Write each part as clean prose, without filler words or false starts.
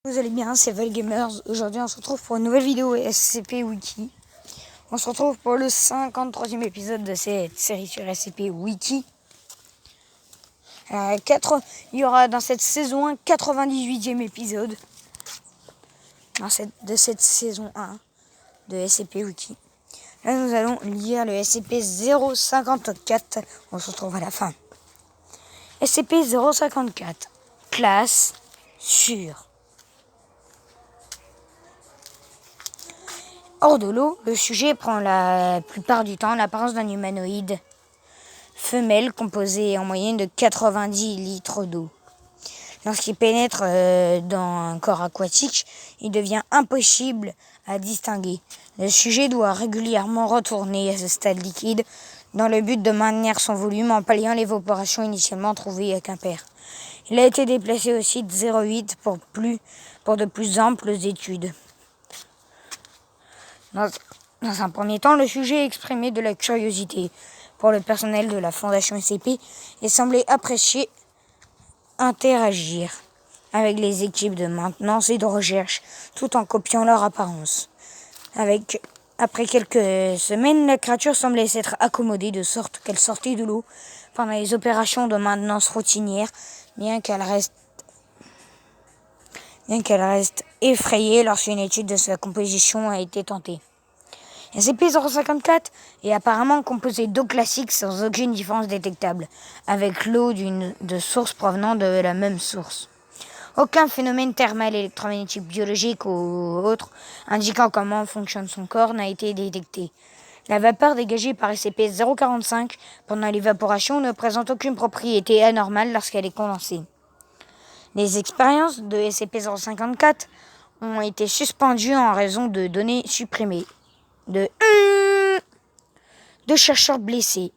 Vous allez bien, c'est Valgamers. Aujourd'hui, on se retrouve pour une nouvelle vidéo SCP Wiki. On se retrouve pour le 53e épisode de cette série sur SCP Wiki. Il y aura dans cette saison un 98e épisode de cette saison 1 de SCP Wiki. Là, nous allons lire le SCP-054. On se retrouve à la fin. SCP-054. Classe sûre. Hors de l'eau, le sujet prend la plupart du temps l'apparence d'un humanoïde femelle composé en moyenne de 90 litres d'eau. Lorsqu'il pénètre dans un corps aquatique, il devient impossible à distinguer. Le sujet doit régulièrement retourner à ce stade liquide dans le but de maintenir son volume en palliant l'évaporation initialement trouvée à Quimper. Il a été déplacé au site 08 pour de plus amples études. Dans un premier temps, le sujet exprimait de la curiosité pour le personnel de la Fondation SCP et semblait apprécier interagir avec les équipes de maintenance et de recherche tout en copiant leur apparence. Après quelques semaines, la créature semblait s'être accommodée de sorte qu'elle sortait de l'eau pendant les opérations de maintenance routinières, bien qu'elle reste effrayée lorsqu'une étude de sa composition a été tentée. SCP-054 est apparemment composé d'eau classique sans aucune différence détectable, avec l'eau de source provenant de la même source. Aucun phénomène thermal, électromagnétique, biologique ou autre indiquant comment fonctionne son corps n'a été détecté. La vapeur dégagée par SCP-045 pendant l'évaporation ne présente aucune propriété anormale lorsqu'elle est condensée. Les expériences de SCP-054 ont été suspendues en raison de données supprimées, de chercheurs blessés.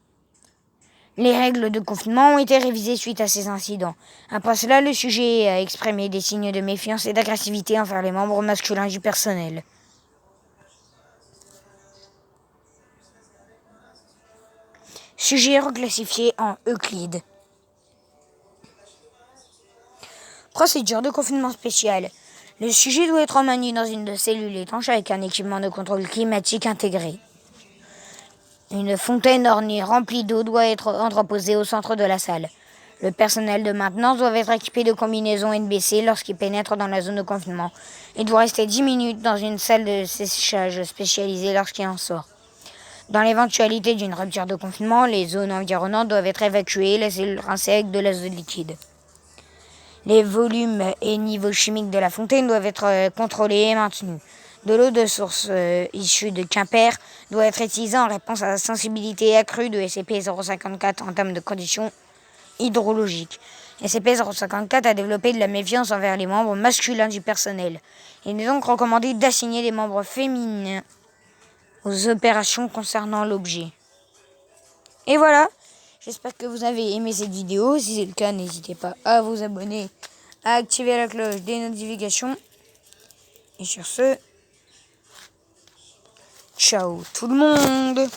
Les règles de confinement ont été révisées suite à ces incidents. Après cela, le sujet a exprimé des signes de méfiance et d'agressivité envers les membres masculins du personnel. Sujet reclassifié en Euclide. Procédure de confinement spéciale. Le sujet doit être emmagné dans une cellule étanche avec un équipement de contrôle climatique intégré. Une fontaine ornée remplie d'eau doit être entreposée au centre de la salle. Le personnel de maintenance doit être équipé de combinaisons NBC lorsqu'il pénètre dans la zone de confinement. Il doit rester 10 minutes dans une salle de séchage spécialisée lorsqu'il en sort. Dans l'éventualité d'une rupture de confinement, les zones environnantes doivent être évacuées et la cellule rincée avec de l'azote liquide. Les volumes et niveaux chimiques de la fontaine doivent être contrôlés et maintenus. De l'eau de source issue de Quimper doit être utilisée en réponse à la sensibilité accrue de SCP-054 en termes de conditions hydrologiques. SCP-054 a développé de la méfiance envers les membres masculins du personnel. Il est donc recommandé d'assigner des membres féminins aux opérations concernant l'objet. Et voilà, j'espère que vous avez aimé cette vidéo. Si c'est le cas, n'hésitez pas à vous abonner, à activer la cloche des notifications. Et sur ce, ciao tout le monde!